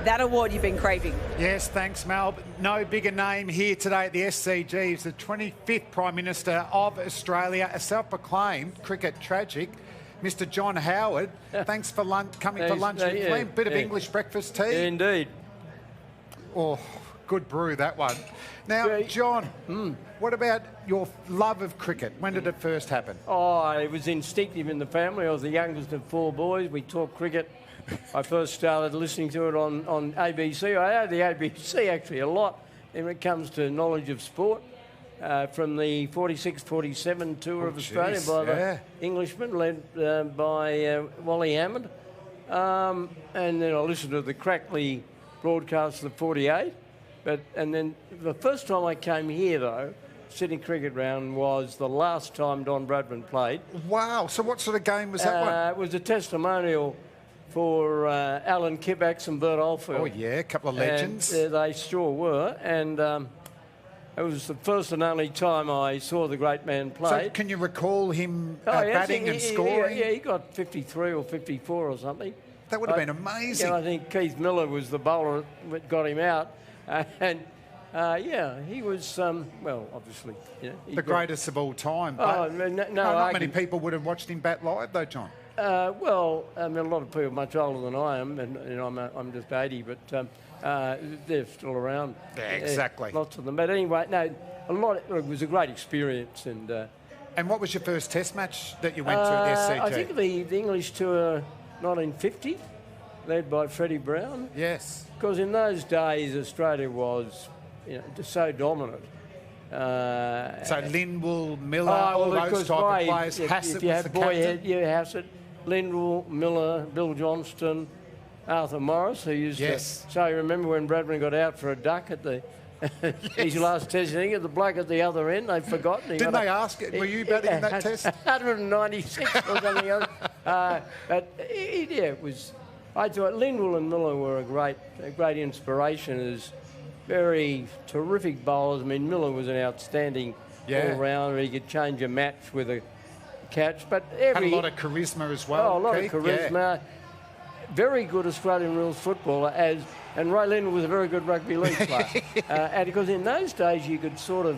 that award you've been craving. Yes, thanks, Mel. No bigger name here today at the SCG is the 25th Prime Minister of Australia, a self-proclaimed cricket tragic, Mr. John Howard. Thanks for coming for lunch with Flem. Bit of English breakfast tea. Indeed. Oh, good brew, that one. Now, John, what about your love of cricket? When did it first happen? Oh, it was instinctive in the family. I was the youngest of 4 boys. We talked cricket. I first started listening to it on ABC. I know the ABC actually a lot when it comes to knowledge of sport. From the 46-47 tour of Australia by the Englishman led by Wally Hammond. And then I listened to the Crackley broadcast of the 48. And then the first time I came here, though, Sydney Cricket Ground, was the last time Don Bradman played. Wow. So what sort of game was that one? It was a testimonial for Alan Kippax and Bert Oldfield. Oh, yeah, a couple of legends. And, they sure were. And it was the first and only time I saw the great man play. So can you recall him batting and scoring? Yeah, he got 53 or 54 or something. That would have been amazing. Yeah, I think Keith Miller was the bowler that got him out. He was, well, obviously, the greatest of all time. But not many people would have watched him bat live, though, John. Well, I mean, a lot of people much older than I am, and I'm just 80, but they're still around. Yeah, exactly. Lots of them. But anyway, no, it was a great experience. And what was your first Test match that you went to at the SCG? I think the English tour, 1950, led by Freddie Brown. Yes. Because in those days, Australia was, just so dominant. So Lindwall, Miller, all those type of players. Hassett was the captain. Hassett, Lindwall, Miller, Bill Johnston, Arthur Morris, who used to. So you remember when Bradman got out for a duck at the his last Test inning, the bloke at the other end, they've forgotten. Didn't they ask it? Were you batting in that Test? 196 or something else. It was. I thought Lindwall and Miller were a great inspiration as very terrific bowlers. I mean, Miller was an outstanding all-rounder. He could change a match with a catch. But had a lot of charisma as well. Oh, a lot of charisma. Yeah. Very good Australian rules footballer. And Ray Lindwall was a very good rugby league player. And because in those days you could sort of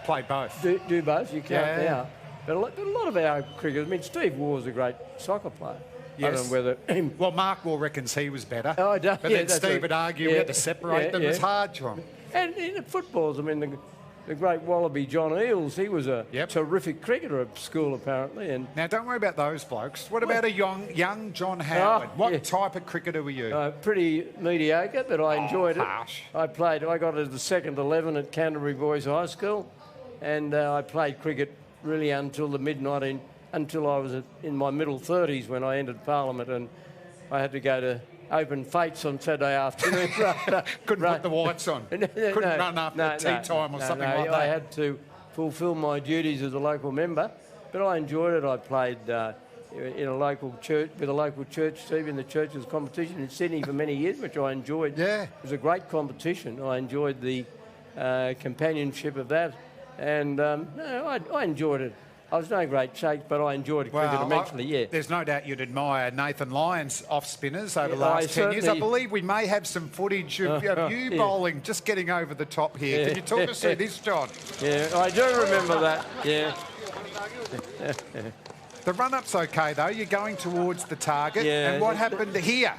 play both. Do both. You can't now. But a lot of our cricketers. I mean, Steve Waugh's a great soccer player. Yes. I don't know whether... well, Mark Waugh reckons he was better. Oh, I don't. But then Steve would argue we had to separate them. It was hard, John. And in the footballs, I mean, the great Wallaby John Eales, he was a terrific cricketer at school, apparently. And now, don't worry about those blokes. What about a young John Howard? What type of cricketer were you? Pretty mediocre, but I enjoyed harsh. it. I got into the second 11 at Canterbury Boys High School, and I played cricket really until until I was in my middle 30s when I entered Parliament, and I had to go to open fates on Saturday afternoon. Couldn't put the whites on. Couldn't run after tea time or something like that. I had to fulfil my duties as a local member, but I enjoyed it. I played in a local church with a local church team in the church's competition in Sydney for many years, which I enjoyed. Yeah, it was a great competition. I enjoyed the companionship of that, and I enjoyed it. I was no great shake, but I enjoyed cricket immensely, There's no doubt you'd admire Nathan Lyon's off-spinners over the last 10 years. I believe we may have some footage of you bowling, just getting over the top here. Can you talk us through this, John? Yeah, I do remember that, The run-up's OK, though. You're going towards the target. And what happened here?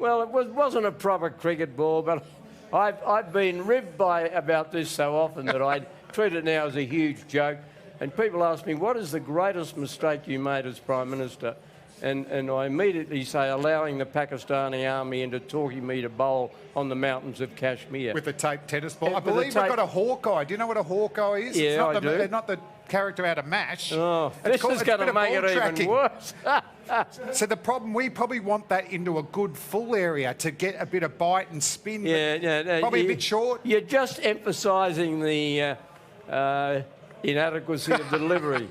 Well, it wasn't a proper cricket ball, but I've been ribbed about this so often that I treat it now as a huge joke. And people ask me, what is the greatest mistake you made as Prime Minister? And I immediately say, allowing the Pakistani army into talking me to bowl on the mountains of Kashmir. With a taped tennis ball. I believe we've got a Hawkeye. Do you know what a Hawkeye is? Yeah, I do. Not the character out of MASH. Oh, this is going to make it even worse. So the problem, we probably want that into a good full area to get a bit of bite and spin. Probably a bit short. You're just emphasising the inadequacy of delivery.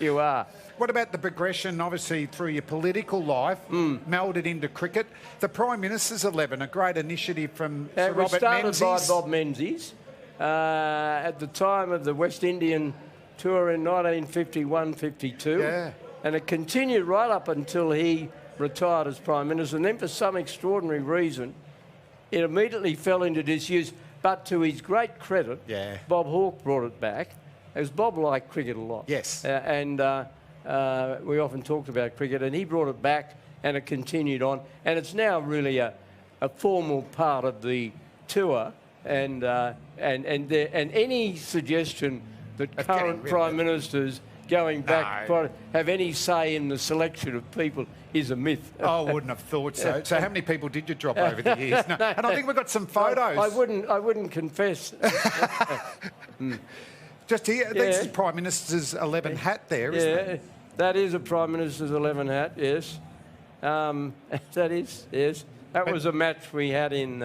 You are. What about the progression, obviously, through your political life, melded into cricket? The Prime Minister's 11, a great initiative from Sir Robert Menzies. It was started by Bob Menzies at the time of the West Indian tour in 1951-52. Yeah. And it continued right up until he retired as Prime Minister. And then for some extraordinary reason, it immediately fell into disuse. But to his great credit, Yeah. Bob Hawke brought it back. As Bob liked cricket a lot. Yes. We often talked about cricket, and he brought it back, and it continued on. And it's now really a formal part of the tour. And any suggestion that current prime ministers going back have any say in the selection of people is a myth. I wouldn't have thought so. So how many people did you drop over the years? No, and I think we've got some photos. I wouldn't confess. Just here, this is Prime Minister's 11 hat there, isn't it? That is a Prime Minister's 11 hat, yes. That is, yes. That was a match we had in...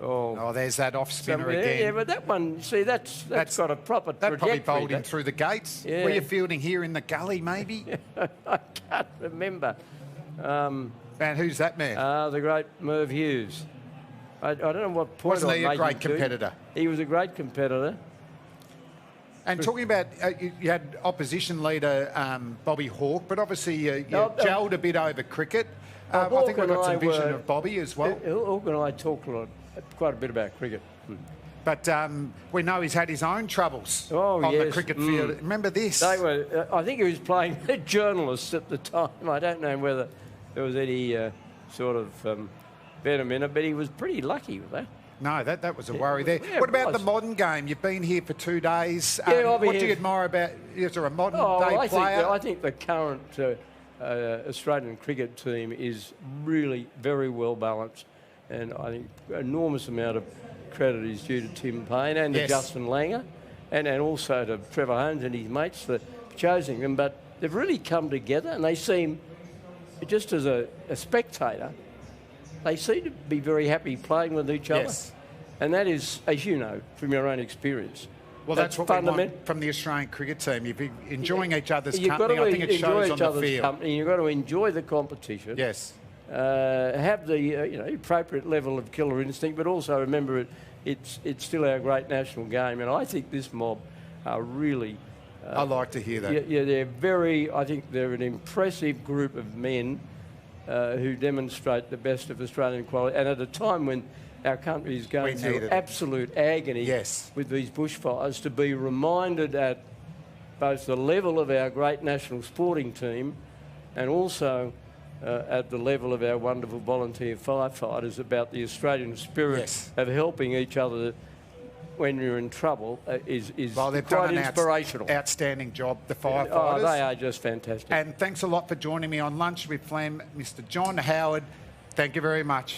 there's that off-spinner again. Yeah, but that one, see, that's got a proper trajectory. That probably bowled him through the gates. Yeah. Were you fielding here in the gully, maybe? I can't remember. And who's that man? The great Merv Hughes. I don't know what point Wasn't he a great to. competitor? He was a great competitor. And talking about, you had opposition leader Bobby Hawke, but obviously you gelled a bit over cricket. I think we've got some vision of Bobby as well. Hawke and I talked quite a bit about cricket. But we know he's had his own troubles on the cricket field. Remember this? I think he was playing journalists at the time. I don't know whether there was any sort of venom in it, but he was pretty lucky with that. No, that was a worry there. Yeah, what about the modern game? You've been here for 2 days. What do you admire about... Is there a modern day player? I think the current Australian cricket team is really very well balanced, and I think an enormous amount of credit is due to Tim Payne and to Justin Langer, and also to Trevor Holmes and his mates for choosing them. But they've really come together, and they seem, just as a spectator, they seem to be very happy playing with each other. Yes. And that is, as you know, from your own experience. Well, that's what we want from the Australian cricket team. You've been enjoying each other's company. I think it shows on the field. You've got to enjoy the competition. Yes. Have the appropriate level of killer instinct, but also remember it's still our great national game. And I think this mob are really... I like to hear that. Yeah, I think they're an impressive group of men who demonstrate the best of Australian quality. And at a time when our country is going through absolute agony with these bushfires, to be reminded at both the level of our great national sporting team and also at the level of our wonderful volunteer firefighters about the Australian spirit of helping each other when you're in trouble is quite inspirational. Outstanding job, the firefighters. They are just fantastic. And thanks a lot for joining me on Lunch with Flem, Mr. John Howard. Thank you very much.